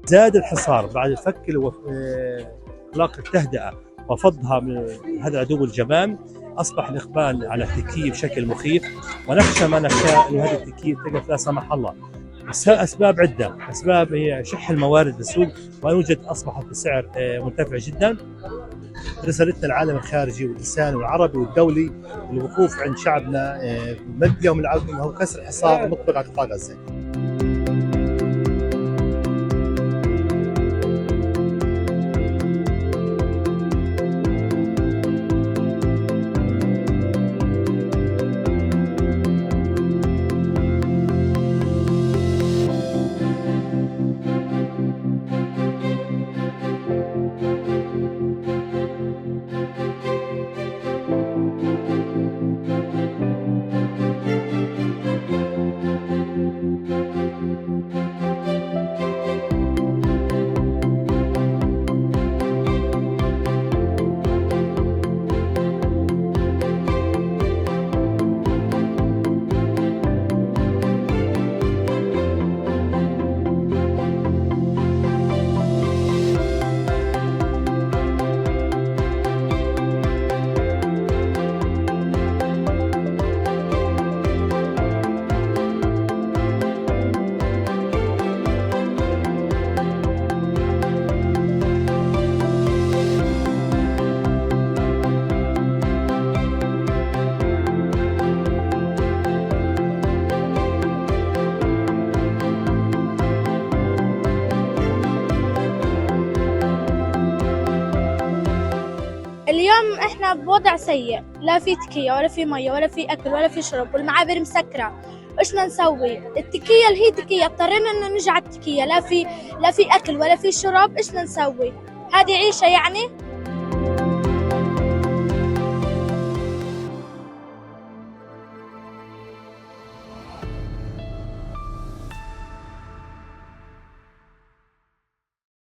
زاد الحصار بعد فك اطلاق التهدئه وفضها من هذا العدو الجبان. اصبح الاقبال على التركيه بشكل مخيف، ونخشى ما نخشى ان هذه التركيه تقف لا سمح الله. اسباب عده، اسباب هي شح الموارد بالسوق، ويوجد اصبحت بسعر مرتفع جدا. رسالتنا للعالم الخارجي واللسان والعربي والدولي الوقوف عند شعبنا، مد لهم العون هو كسر حصار مطبق على قطاع غزه. اليوم احنا بوضع سيء، لا في تكية ولا في مية ولا في اكل ولا في شرب، والمعابر مسكرة. ايش بدنا نسوي؟ التكية اللي هي تكية اضطرينا انه نرجع التكية، لا في اكل ولا في شرب. ايش بدنا نسوي؟ هذه عيشة يعني؟